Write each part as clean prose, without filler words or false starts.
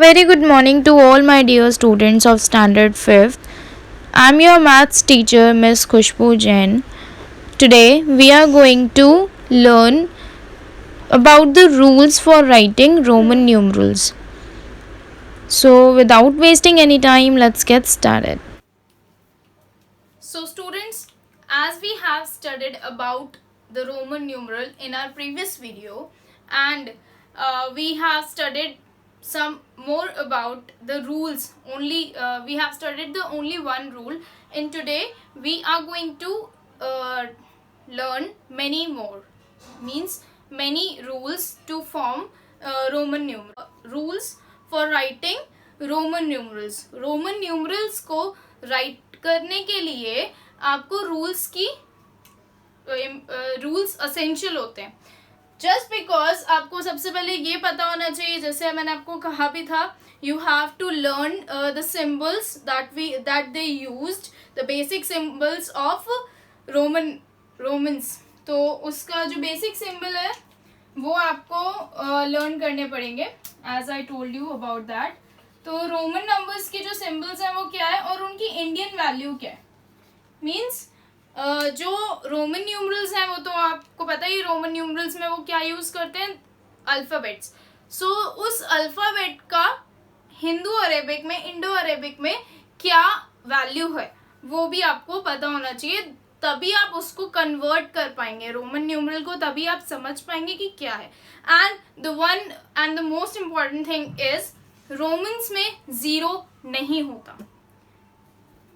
Very good morning to all my dear students of Standard 5th. I'm your maths teacher, Miss Khushbu Jain. Today we are going to learn about the rules for writing Roman numerals. So, without wasting any time, let's get started. So students, as we have studied about the Roman numeral in our previous video, and we have studied some more about the rules. We have studied the only one rule. In today we are going to learn many more, means many rules to form Roman numeral. Rules for writing Roman numerals. Roman numerals को right करने के लिए आपको rules essential होते हैं. Just because आपको सबसे पहले ये पता होना चाहिए, जैसे मैंने आपको कहा भी था, you have to learn the symbols that they used, the basic symbols of Romans. तो उसका जो बेसिक सिंबल है वो आपको लर्न करने पड़ेंगे, as I told you about that. तो रोमन नंबर्स के जो सिंबल्स हैं वो क्या है और उनकी इंडियन वैल्यू क्या है. मीन्स जो रोमन न्यूमरल्स हैं वो तो आपको पता ही, रोमन न्यूमरल्स में वो क्या यूज करते हैं, अल्फाबेट्स. सो उस अल्फाबेट का हिंदू अरेबिक में, इंडो अरेबिक में क्या वैल्यू है वो भी आपको पता होना चाहिए. तभी आप उसको कन्वर्ट कर पाएंगे रोमन न्यूमरल को, तभी आप समझ पाएंगे कि क्या है. And the most important thing is, Romans में 0 नहीं होता.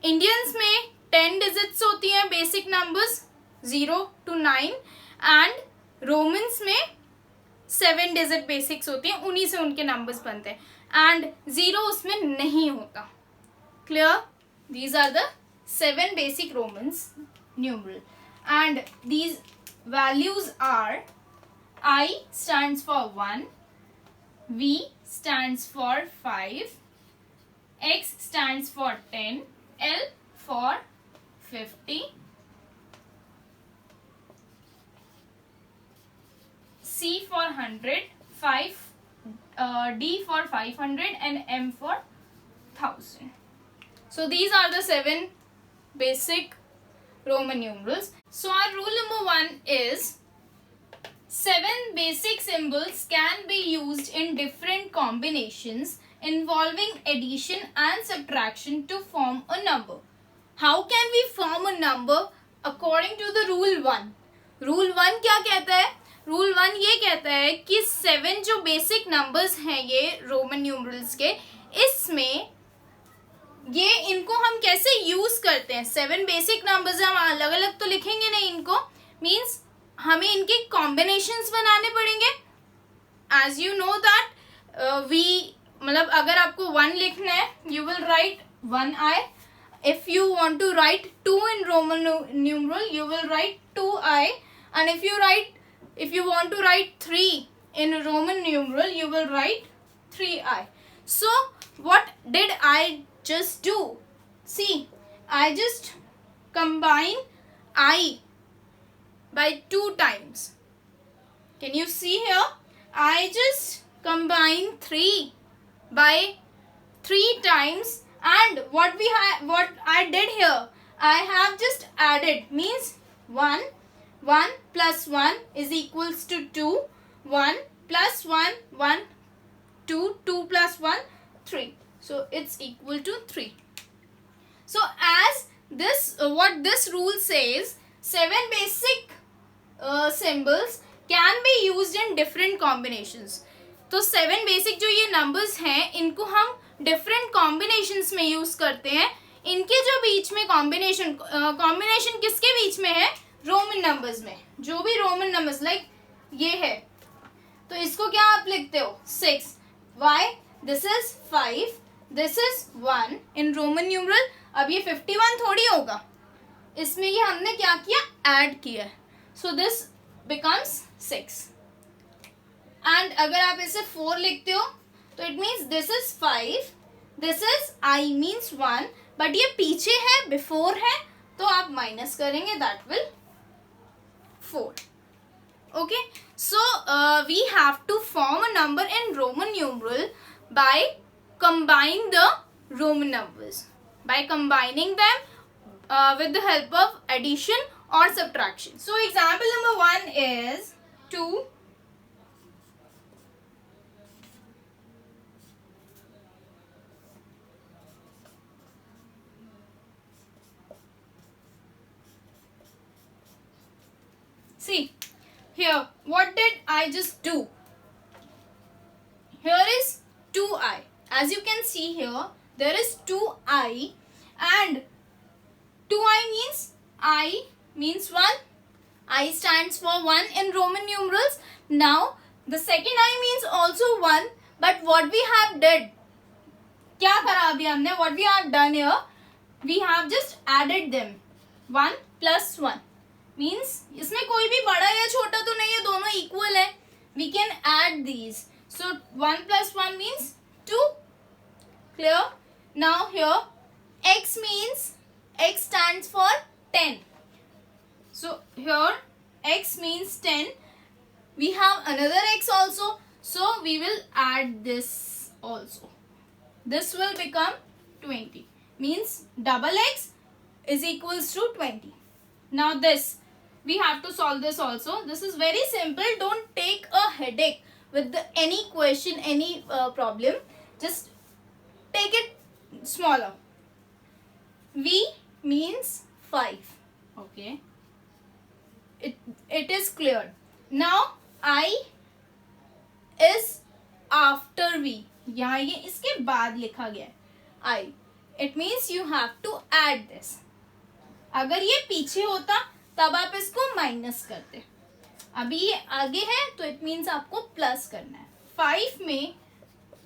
इंडियंस में 10 डिजिट्स होती हैं basic numbers 0 to 9, and Romans में 7 डिजिट बेसिक्स होती हैं, उन्हीं से उनके नंबर्स बनते हैं, एंड 0 उसमें नहीं होता. Clear? These are the 7 basic Romans numeral, and these values are: I stands for 1, V stands for 5, X stands for 10, L for 50, C for 100, D for 500, and M for 1000. So these are the 7 basic Roman numerals. So our rule number 1 is, 7 basic symbols can be used in different combinations involving addition and subtraction to form a number. How can we form a number according to the rule 1? Rule 1 क्या कहता है? Rule 1 ये कहता है कि 7 जो basic numbers हैं ये Roman numerals के, इसमें ये इनको हम कैसे यूज करते हैं. 7 बेसिक नंबर्स हम अलग अलग तो लिखेंगे नहीं इनको, मीन्स हमें इनके कॉम्बिनेशंस बनाने पड़ेंगे. एज यू नो दैट मतलब अगर आपको 1 लिखना है, you will write 1i. If you want to write 2 in Roman numeral, you will write 2i, and if you want to write 3 in Roman numeral, you will write 3i. So what did I just do? See, I just combine I by 2 times. Can you see here? I just combine 3 by 3 times, and what I did here, I have just added, means 1 plus 1 is equals to 2, 1 plus 1 1, 2 plus 1 3, so it's equal to 3. So as this what this rule says, 7 basic symbols can be used in different combinations. तो 7 basic जो ये numbers हैं इनको हम different combinations में use करते हैं. इनके जो बीच में कॉम्बिनेशन किसके बीच में है? रोमन नंबर्स में. जो भी रोमन नंबर्स लाइक ये है, तो इसको क्या आप लिखते हो? 6. Why? This is 5, this is 1 in Roman numeral. अब ये 51 थोड़ी होगा, इसमें ये हमने क्या किया? ऐड किया. So this becomes 6. एंड अगर आप इसे 4 लिखते हो तो it means this is 5, this is I means 1, but ये पीछे है, बिफोर है, तो आप माइनस करेंगे, that will 4. Okay, so we have to form a number in Roman numeral by combine the Roman numbers by combining them with the help of addition or subtraction. So example number 1 is 2 See, here, what did I just do? Here is 2i. As you can see here, there is 2i, and 2i means I means 1. I stands for 1 in Roman numerals. Now, the second I means also 1, but what we have did, क्या करा अभी हमने? What we have done here, we have just added them. 1 plus 1. Means इसमें कोई भी बड़ा या छोटा तो नहीं है, दोनों equal है. We can add these. So 1 plus 1 means 2. Clear? Now here x means, x stands for 10. So here x means 10. We have another x also. So we will add this also. This will become 20. Means double x is equals to 20. Now this, we have to solve this also. This is very simple. Don't take a headache with any question, any problem. Just take it smaller. V means 5. Okay. It is clear. Now I is after V. यहाँ ये इसके बाद लिखा गया है I. It means you have to add this. अगर ये पीछे होता तब आप इसको माइनस करते. अभी ये आगे है तो इट मीन्स आपको प्लस करना है. 5 में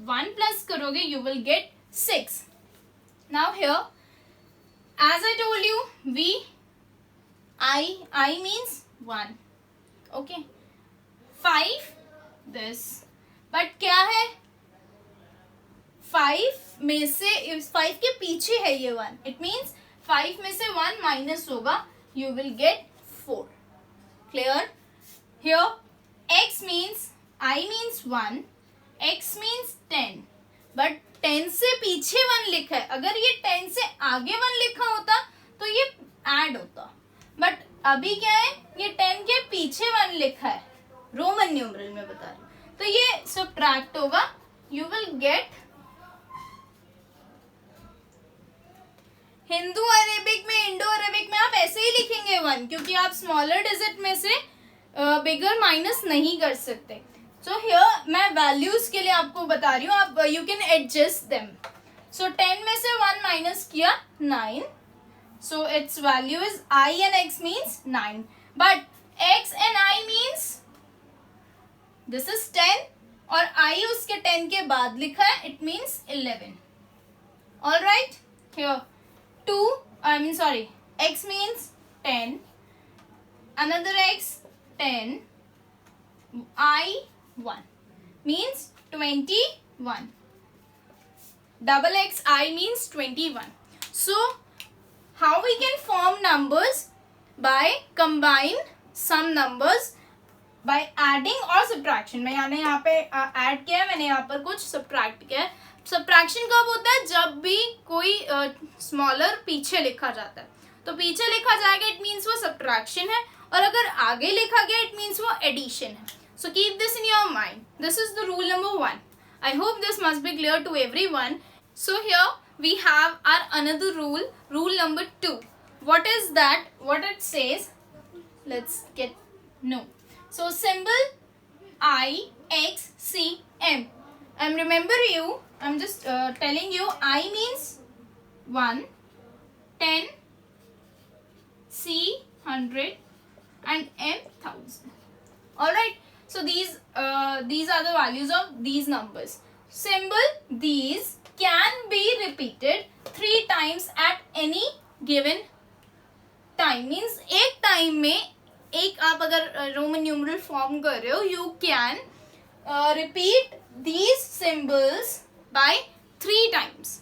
1 प्लस करोगे you will get 6. Now here, as I told you, V, I means 1. Okay. 5 this. But क्या है? 5 में से 5 के पीछे है ये 1. It means 5 में से 1 माइनस होगा. You will get 4. Clear? Here x means, I means 1, x means 10, but 10 से पीछे 1 लिखा है. अगर ये 10 से आगे 1 लिखा होता तो ये ऐड होता, बट अभी क्या है, ये 10 के पीछे 1 लिखा है. रोमन न्यूमरल में बता रही हूँ, तो ये सब्ट्रैक्ट होगा. You will get, Hindu Arabic में, इंडो अरेबिक में आप ऐसे ही लिखेंगे 1, क्योंकि आप स्मॉलर डिजिट में से बिगर माइनस नहीं कर सकते. सो हियर मैं वैल्यूज के लिए आपको बता रही हूँ, आप यू कैन एडजस्ट देम. सो 10 में से 1 माइनस किया 9, so it's value is I and x means 9, but x and I means this is 10 और I उसके 10 के बाद लिखा है, it means 11. All right, here 2, I mean sorry, x means 10, another x 10, I 1 means 21. Double x I means 21. So how we can form numbers? By combine some numbers by adding or subtraction. मैंने यहाँ पे add किया है, मैंने यहाँ पर कुछ subtract किया है. सब्ट्रैक्शन कब होता है? जब भी कोई स्मॉलर पीछे लिखा जाता है, तो पीछे लिखा जाएगा इट मीन्स वो सब्ट्रैक्शन है, और अगर आगे लिखा गया इट मीन्स वो एडिशन है. So keep this in your mind. This is the rule number 1. I hope this must be clear to everyone. So here we have our another rule, rule number 2. What is that? What it says? Let's get know. So symbol I, X, C, M. And remember you, I'm just telling you, I means 1, 10, C 100 and M 1000. Alright, so these are the values of these numbers. Symbol these can be repeated 3 times at any given time. Means एक time में एक आप अगर Roman numeral form कर रहे हो, you can repeat these symbols by 3 times.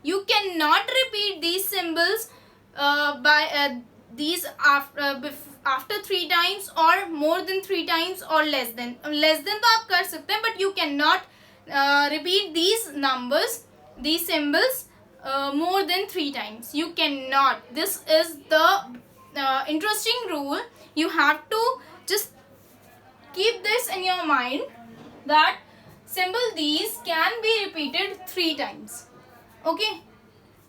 You cannot repeat these symbols by these after 3 times or more than 3 times or less than. तो आप कर सकते हैं, but you cannot repeat these numbers these symbols more than 3 times. You cannot. This is the interesting rule. You have to just keep this in your mind that symbol these can be repeated 3 times. Okay?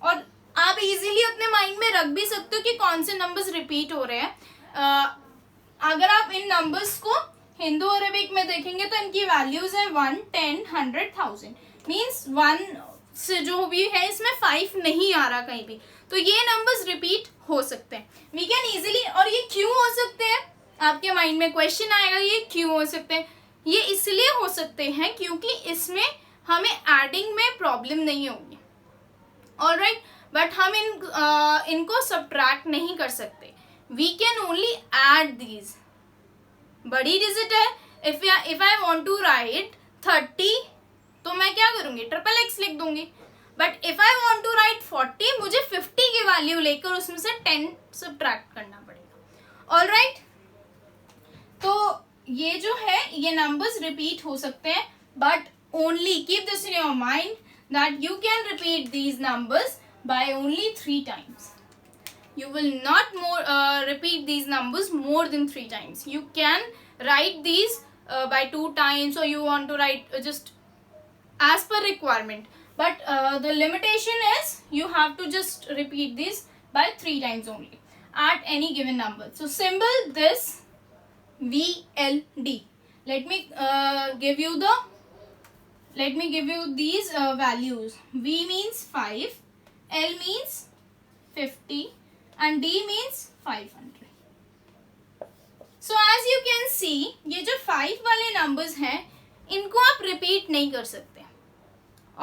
और आप easily अपने mind में रख भी सकते हो कि कौन से नंबर्स रिपीट हो रहे हैं. अगर आप इन नंबर्स को हिंदू और अरबिक में देखेंगे तो इनकी वैल्यूज है 1, 10, 100, 1000. मीन्स 1 से जो भी है इसमें 5 नहीं आ रहा कहीं भी, तो ये नंबर्स रिपीट हो सकते हैं. We can easily. और ये क्यों हो सकते हैं, आपके माइंड में क्वेश्चन आएगा ये क्यों हो सकते हैं. ये इसलिए हो सकते हैं क्योंकि इसमें हमें एडिंग में प्रॉब्लम नहीं होगी. ऑलराइट, बट हम इनको सब्ट्रैक्ट नहीं कर सकते. We can only add these. बड़ी डिजिट है. If I want to write 30 तो मैं क्या करूंगी, ट्रिपल एक्स लिख दूंगी. But if I want to write 40 मुझे 50 की वैल्यू लेकर उसमें से 10 सब्ट्रैक्ट करना पड़ेगा. ऑलराइट, तो ये जो है ये नंबर्स रिपीट हो सकते हैं, but only keep this in your mind that you can repeat these numbers by only 3 times. You will not repeat these numbers more than 3 times. You can write these by 2 times, or you want to write just as per requirement. But the limitation is you have to just repeat these by 3 times only at any given number. So symbol this VLD. Let me give you these values. V means 5, L means 50 and D means 500. So as you can see, ये जो 5 वाले numbers हैं इनको आप repeat नहीं कर सकते.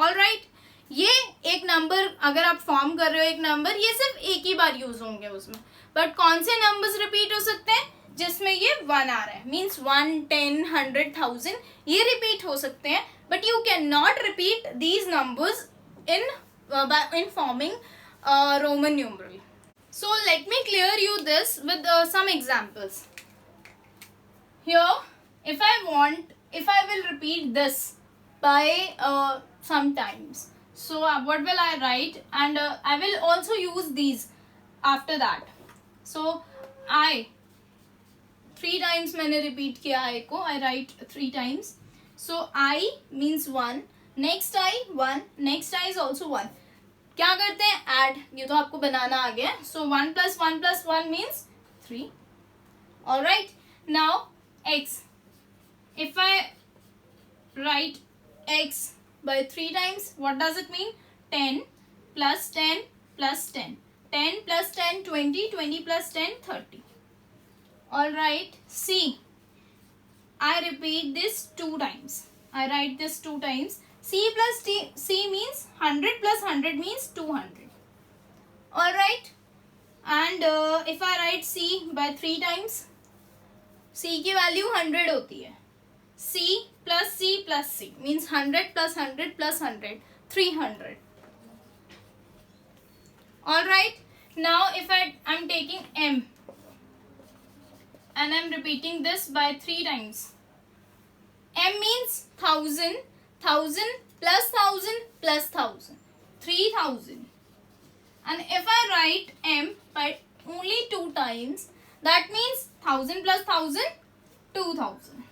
Alright, ये एक नंबर अगर आप फॉर्म कर रहे हो एक नंबर, ये सिर्फ एक ही बार यूज होंगे उसमें. बट कौन से नंबर्स रिपीट हो सकते हैं, जिसमें ये 1 आ रहा है. मीन्स 1, 10, 100, 1000 ये रिपीट हो सकते हैं. But you cannot repeat these numbers in forming Roman numeral. So let me clear you this with some examples. Here, if I will repeat this by sometimes. So what will I write? And I will also use these after that. So I 3 times मैंने repeat किया I को. I write 3 times. So I means 1, next I 1, next I is also 1. क्या करते हैं, add. ये तो आपको बनाना आ गया. So 1 plus 1 plus 1 means 3. Alright, now x. If I write x by 3 times, what does it mean? 10 plus 10 plus 10. 10 plus 10, 20, 20 plus 10, 30. Alright, C. I repeat this 2 times. I write this 2 times. C plus C means 100 plus 100 means 200. Alright. And if I write C by 3 times, C की value 100 होती है. C plus C plus C means 100 plus 100 plus 100, 300. Alright. Now if I'm taking M. And I'm repeating this by 3 times. M means 1000, 1000 plus 1000 plus 1000, 3000. And if I write M by only 2 times, that means 1000 plus 1000, 2000.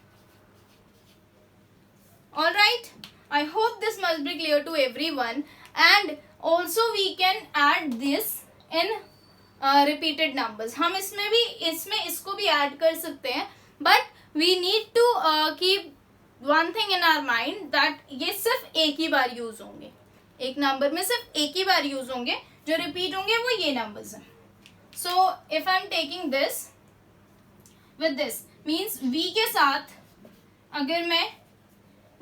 Alright, I hope this must be clear to everyone. And also we can add this in repeated numbers. हम इसमें इसको भी add कर सकते हैं. But we need to keep one thing in our mind that ये सिर्फ एक ही बार यूज होंगे. एक नंबर में सिर्फ एक ही बार यूज होंगे. जो रिपीट होंगे वो ये नंबर्स हैं. So if I'm taking this with this means V के साथ अगर मैं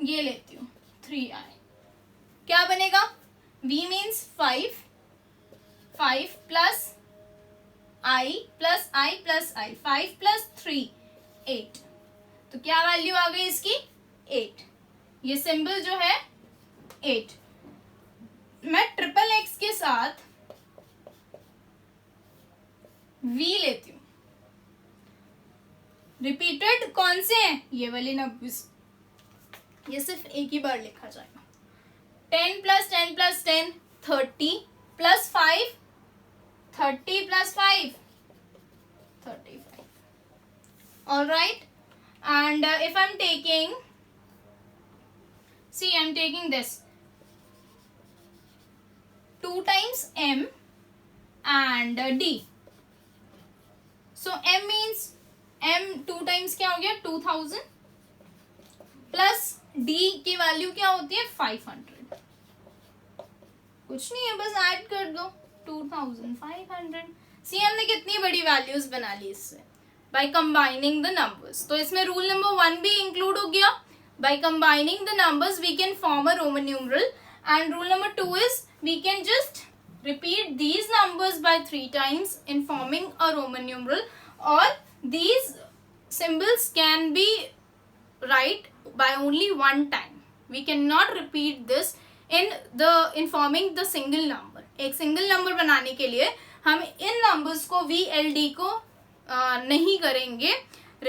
ये लेती हूँ 3i, क्या बनेगा? V means 5, 5 plus I plus I plus I, 5 plus 3, 8. तो क्या वैल्यू आ गई इसकी? 8. ये सिंबल जो है 8. मैं ट्रिपल एक्स के साथ V लेती हूँ. रिपीटेड कौन से हैं? ये वाले नंबर्स. ये सिर्फ एक ही बार लिखा जाएगा. 10 plus 10 plus 10, 30 plus 5, 30 plus 5, 35. Alright, and if I'm taking, see, I'm taking this 2 times m and d. So m means m 2 times क्या हो गया 2000 प्लस d की वैल्यू क्या होती है 500. कुछ नहीं है, बस ऐड कर दो 2500. सी हमने कितनी बड़ी वैल्यूज बना ली इससे बाय कंबाइनिंग द नंबर्स. तो इसमें रूल नंबर 1 भी इंक्लूड हो गया. By combining the numbers we can form a Roman numeral. And rule number 2 is we can just repeat these numbers by 3 times in forming a Roman numeral, or these symbols can be write by only one time. We cannot repeat this in forming the single number. एक single number बनाने के लिए हम इन numbers को VLD को नहीं करेंगे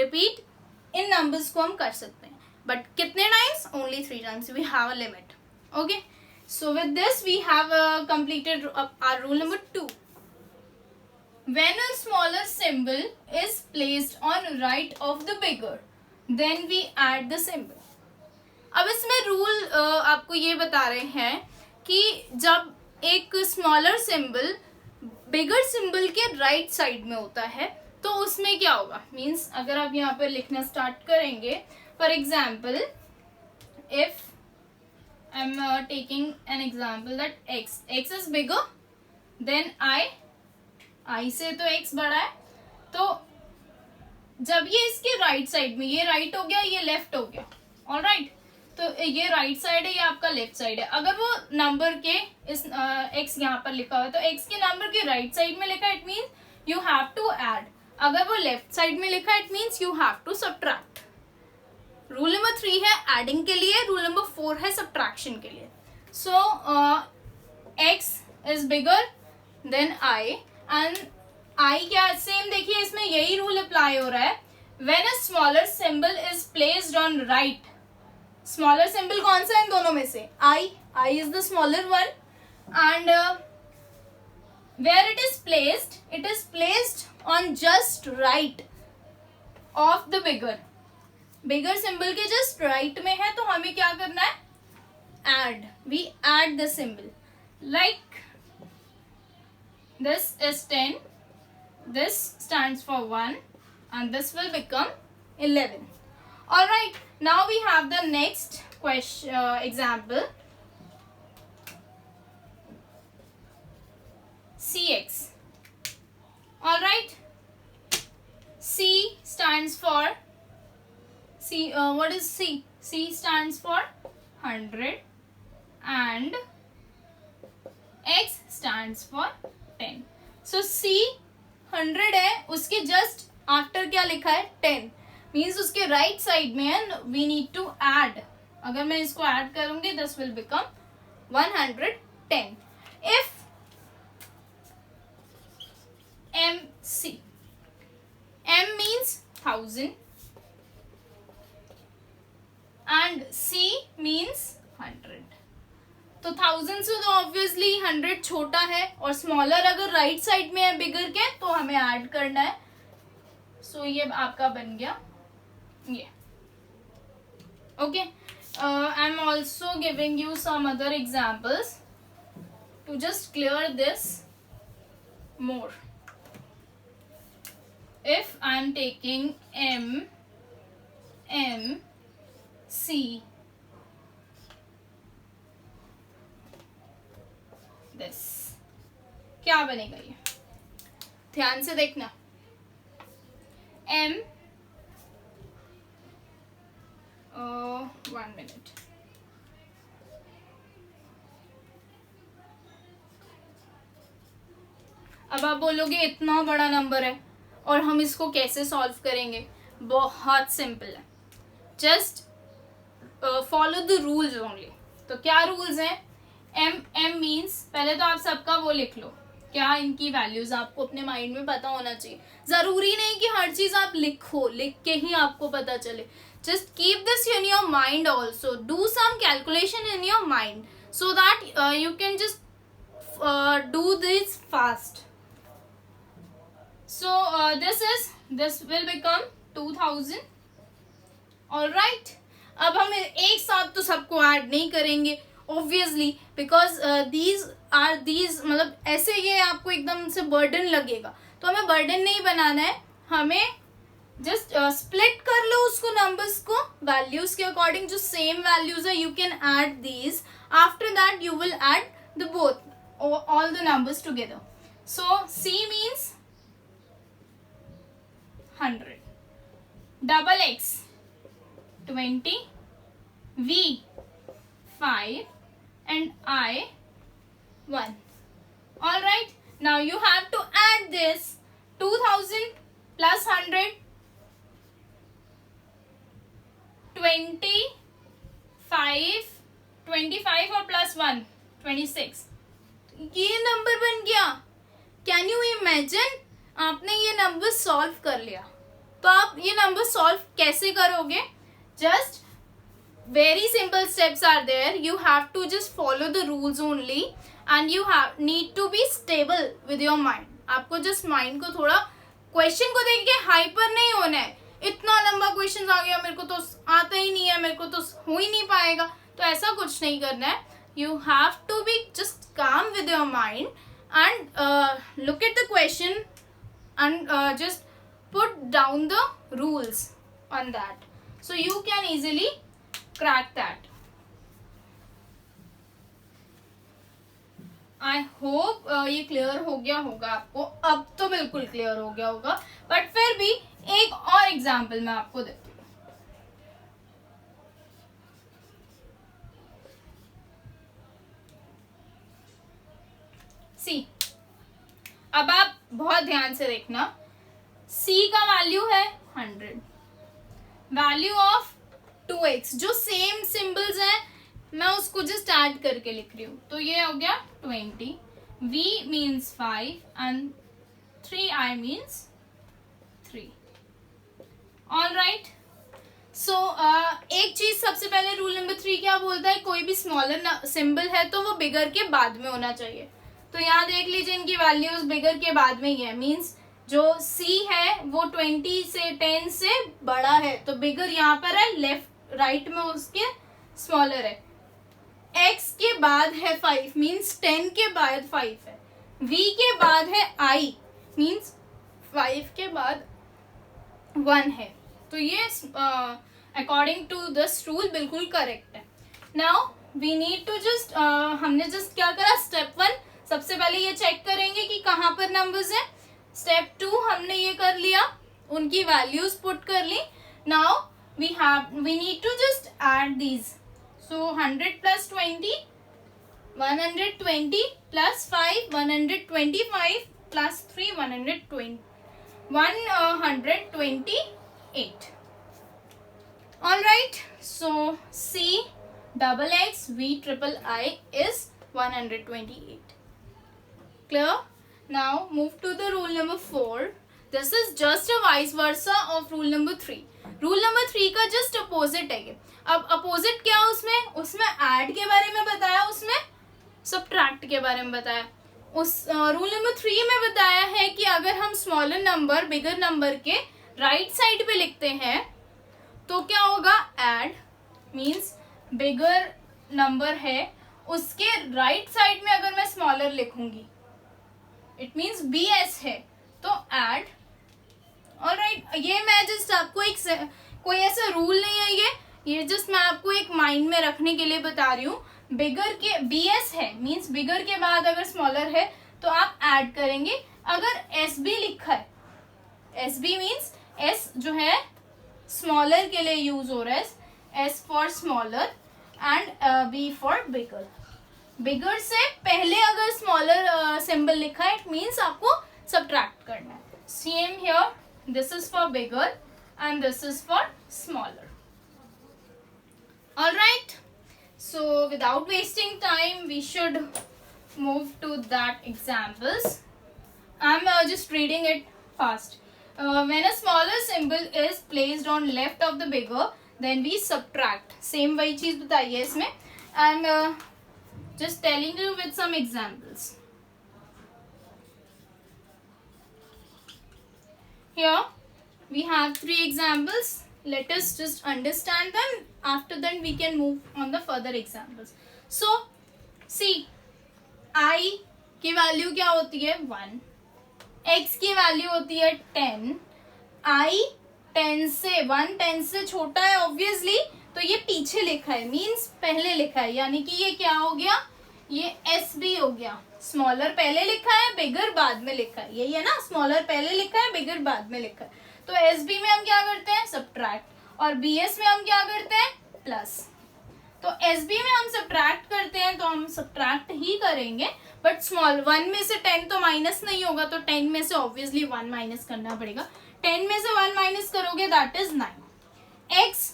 repeat. इन numbers को हम कर सकते हैं, but कितने times? Only 3 times. We have a limit. Okay. So with this we have completed our rule number 2. When a smaller symbol is placed on right of the bigger, then we add the symbol. अब इसमें rule आपको ये बता रहे हैं कि जब एक स्मॉलर सिंबल बिगर सिंबल के राइट साइड में होता है तो उसमें क्या होगा. मीन्स अगर आप यहाँ पर लिखना स्टार्ट करेंगे, for example if I'm taking an example that x is bigger than I से तो x बड़ा है. तो जब ये इसके राइट साइड में, ये राइट हो गया, ये लेफ्ट हो गया. ऑलराइट, तो ये राइट साइड है, ये आपका लेफ्ट साइड है. अगर वो नंबर के इस x यहाँ पर लिखा हुआ है तो x के नंबर के राइट साइड में लिखा है, it means you have to add. अगर वो लेफ्ट साइड में लिखा है, it means you have to subtract. Rule number 3 है एडिंग के लिए, रूल नंबर 4 है सब्ट्रैक्शन के लिए. So x is bigger than i and i क्या सेम देखिए इसमें यही रूल अप्लाई हो रहा है. When a smaller symbol is placed on right, smaller symbol कौन सा है इन दोनों में से? i is the smaller one. And where it is placed on just right of the bigger. Bigger symbol के जस्ट राइट में है, तो हमें क्या करना है? Add. We add the symbol. Like this is 10, this stands for 1 and this will become 11. Alright, now we have the next question example. CX. Alright, C stands for what is C? C stands for 100 and X stands for 10. So C 100 है, उसके just after क्या लिखा है? 10. Means उसके right side में है. We need to add. अगर मैं इसको ऐड करूंगी, this will become 110. If MC, M means 1000 and C means 100. तो 1000 से तो ऑब्वियसली 100 छोटा है, और स्मॉलर अगर राइट साइड में है बिगर के, तो हमें ऐड करना है. सो ये आपका बन गया ये. Okay, I am also giving you some other examples to just clear this more. If I am taking M C, this क्या बनेगा? ये ध्यान से देखना. M 1 minute. अब आप बोलोगे इतना बड़ा नंबर है और हम इसको कैसे सॉल्व करेंगे? बहुत सिंपल है. Just follow the rules only. तो क्या रूल्स हैं? M मीन्स, पहले तो आप सबका वो लिख लो, क्या इनकी वैल्यूज आपको अपने माइंड में पता होना चाहिए. जरूरी नहीं कि हर चीज आप लिखो, लिख के ही आपको पता चले. Just keep this in your mind. Also do some calculation in your mind so that you can just do this fast. So this will become 2000. Alright, अब हम एक साथ तो सबको ऐड नहीं करेंगे ऑब्वियसली, बिकॉज दीज मतलब ऐसे ये आपको एकदम से बर्डन लगेगा, तो हमें बर्डन नहीं बनाना है, हमें जस्ट स्प्लिट कर लो उसको नंबर्स को वैल्यूज के अकॉर्डिंग, जो सेम वैल्यूज है you can add these, after that you will add the both all the numbers together. So C means 100, double X 20, V 5 and I 1. Alright, now you have to add this 2000 plus 100, 25 और plus 1 26. ये number बन गया. Can you imagine, आपने ये number solve कर लिया. तो आप ये नंबर सॉल्व कैसे करोगे? Just very simple steps are there. You have to just follow the rules only and you need to be stable with your mind. आपको just mind को थोड़ा क्वेश्चन को देख के हाइपर नहीं होना है. इतना लंबा क्वेश्चन आ गया, मेरे को तो आता ही नहीं है, मेरे को तो हो ही नहीं पाएगा, तो ऐसा कुछ नहीं करना है. You have to be just calm with your mind and look at the question and just put down the rules on that, so you can easily crack that. I hope ये क्लियर हो गया होगा आपको. अब तो बिल्कुल clear हो गया होगा, बट फिर भी एक और एग्जाम्पल मैं आपको देती हूँ. सी, अब आप बहुत ध्यान से देखना. C का वैल्यू है 100, वैल्यू ऑफ 2x, जो सेम सिंबल्स हैं मैं उसको जस्ट ऐड करके लिख रही हूँ, तो ये हो गया 20, V means 5 and 3I means 3. All right. So एक चीज सबसे पहले रूल नंबर 3 क्या बोलता है, कोई भी स्मॉलर सिंबल है तो वो बिगर के बाद में होना चाहिए. तो यहाँ देख लीजिए इनकी वैल्यूज बिगर के बाद में ही है, मीन्स जो C है वो 20 से 10 से बड़ा है, तो बिगर यहाँ पर है, लेफ्ट राइट में उसके स्मॉलर है. X के बाद है 5, मीन्स 10 के बाद 5 है. V के बाद है I, मीन्स 5 के बाद 1 है. तो ये अकॉर्डिंग टू दिस रूल बिल्कुल करेक्ट है. Now we need to just, हमने जस्ट क्या करा, स्टेप 1 सबसे पहले ये चेक करेंगे कि कहाँ पर नंबर्स हैं. स्टेप 2 हमने ये कर लिया, उनकी वैल्यूज पुट कर ली. Now we need to just add these. So 100 plus 20, 120 plus 5, 125 plus 3, 128. All right. So C double X V triple I is 128. Clear? Now move to the rule number 4. This is just a vice versa of rule number 3. Rule number 3 का just opposite है ये. अब opposite क्या उसमें add के बारे में बताया, उसमें subtract के बारे में बताया. उस रूल नंबर 3 में बताया है कि अगर हम स्मॉलर नंबर बिगर नंबर के राइट साइड पे लिखते हैं तो क्या होगा, ऐड, मीन्स बिगर नंबर है उसके राइट साइड में अगर मैं स्मॉलर लिखूंगी इट मीन्स BS है तो ऐड. ऑलराइट, ये मैं जस्ट आपको एक कोई ऐसा रूल नहीं है, ये जस्ट मैं आपको एक माइंड में रखने के लिए बता रही हूँ. बिगर के BS है मीन्स बिगर के बाद अगर स्मॉलर है तो आप ऐड करेंगे. अगर SB लिखा है, SB मीन्स S जो है स्मॉलर के लिए यूज हो रहा है, S for smaller and B for bigger. Bigger से पहले अगर स्मॉलर सिंबल लिखा है इट मीन्स आपको सब्ट्रैक्ट करना है. Same here, this is for bigger and this is for smaller. Alright. So without wasting time, we should move to that examples. I'm just reading it fast. When a smaller symbol is placed on left of the bigger, then we subtract. Same वही चीज बताई है इसमें. And Just telling you with some examples. Here we have 3 examples. Let us just understand them. After that we can move on the further examples. So see, I की value क्या होती है 1, x की वैल्यू होती है 10, I 10 से छोटा है ऑब्वियसली, तो ये पीछे लिखा है मींस पहले लिखा है, यानी कि ये क्या हो गया, ये SB हो गया. स्मॉलर पहले लिखा है, बिगर बाद में लिखा है, यही है ना, स्मॉलर पहले लिखा है, बिगर बाद में लिखा है. तो SB में हम क्या करते हैं, सब्ट्रैक्ट, और BS में हम क्या करते हैं, प्लस. तो SB में हम सब्ट्रैक्ट करते हैं तो हम सब्ट्रैक्ट ही करेंगे, बट स्मॉल 1 में से 10 तो माइनस नहीं होगा, तो 10 में से ऑब्वियसली 1 माइनस करना पड़ेगा. 10 में से 1 माइनस करोगे दैट इज 9. x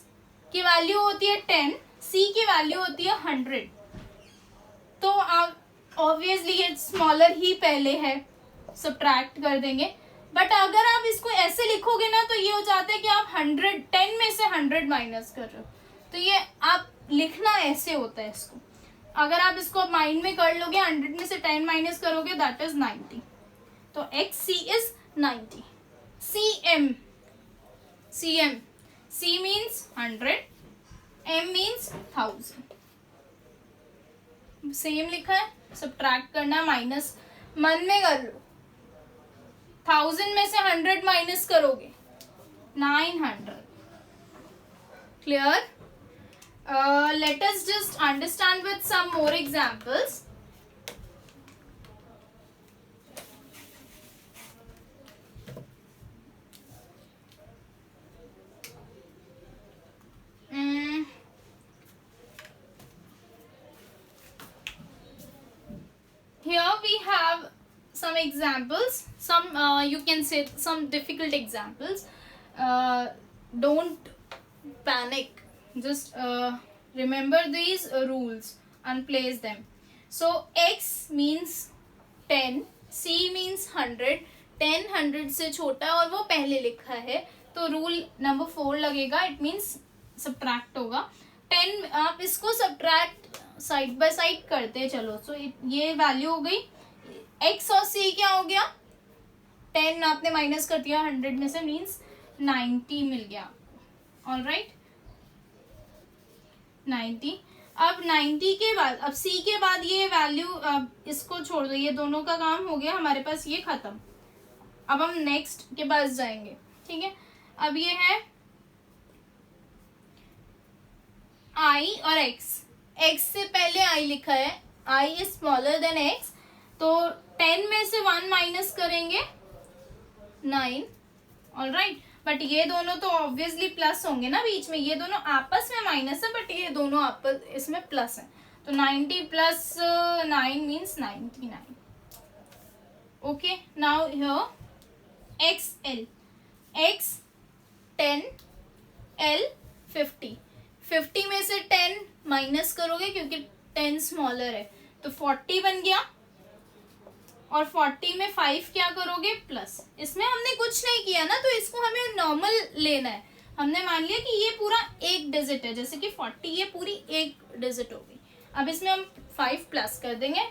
की वैल्यू होती है 10, c की वैल्यू होती है 100. तो आप ऑब्वियसली ये स्मॉलर ही पहले है, सब्ट्रैक्ट कर देंगे. बट अगर आप इसको ऐसे लिखोगे ना तो ये हो जाता है कि आप 10 में से 100 माइनस कर रहे हो, तो ये आप लिखना ऐसे होता है इसको. अगर आप इसको माइंड में कर लोगे, 100 में से 10 माइनस करोगे दैट इज 90. तो XC is 90. CM C means 100, M means 1000. Same लिखा है, सब्ट्रैक्ट करना, माइनस मन में कर लो. 1000 में से 100 माइनस करोगे 900. Clear? Let us just understand with some more examples. Here we have some examples, some you can say some difficult examples. Don't panic, just remember these rules and place them. So x means 10, c means 100, 10 100 से छोटा और वो पहले लिखा है, तो rule number 4 लगेगा, it means subtract होगा. 10 आप इसको सब्ट्रैक्ट साइड बाय साइड करते चलो. सो ये वैल्यू हो गई. x और c क्या हो गया, 10 आपने माइनस कर दिया 100 में से, मीन्स 90 मिल गया. ऑलराइट, 90. अब 90 के बाद, अब c के बाद ये वैल्यू, अब इसको छोड़ दो, ये दोनों का काम हो गया हमारे पास, ये खत्म. अब हम नेक्स्ट के पास जाएंगे. ठीक है, अब ये है I और x. x से पहले I लिखा है, I is smaller than x, तो 10 में से 1 माइनस करेंगे 9. ऑलराइट, बट ये दोनों तो ऑब्वियसली प्लस होंगे ना बीच में, ये दोनों आपस में माइनस है, बट ये दोनों आपस इसमें प्लस है. तो 90 plus 9 means 99. Okay, now here XL. x 10, L 50. 50 में से 10 माइनस करोगे क्योंकि 10 स्मॉलर है, तो 40 बन गया, और 40 में 5 क्या करोगे, प्लस. इसमें हमने कुछ नहीं किया ना, तो इसको हमें नॉर्मल लेना है. हमने मान लिया कि ये पूरा एक डिजिट है, जैसे कि 40 ये पूरी एक डिजिट हो गई. अब इसमें हम 5 प्लस कर देंगे,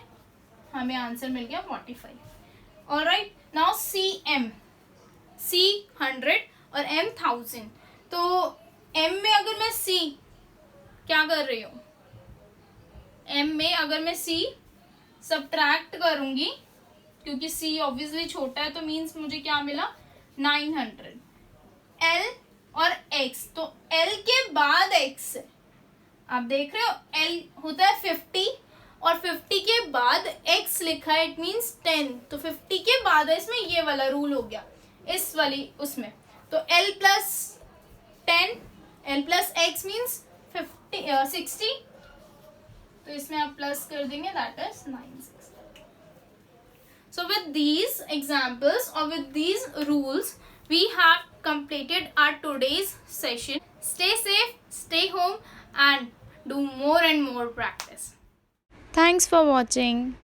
हमें आंसर मिल गया 45. Alright, now CM. C 100 और M 1000. तो M में अगर मैं C क्या कर रही हूँ, M में अगर मैं C सब्ट्रैक्ट करूंगी, क्योंकि C ऑब्वियसली छोटा है, तो मीन्स मुझे क्या मिला 900. L और X, तो L के बाद X है, आप देख रहे हो, L होता है 50 और 50 के बाद X लिखा है, इट मीन्स 10, तो 50 के बाद है, इसमें ये वाला रूल हो गया इस वाली उसमें. तो L plus 10, L plus X means 60, तो इसमें आप प्लस कर देंगे, that is 960. So with these examples or with these rules, we have completed our today's session. Stay safe, stay home, and do more and more practice. Thanks for watching.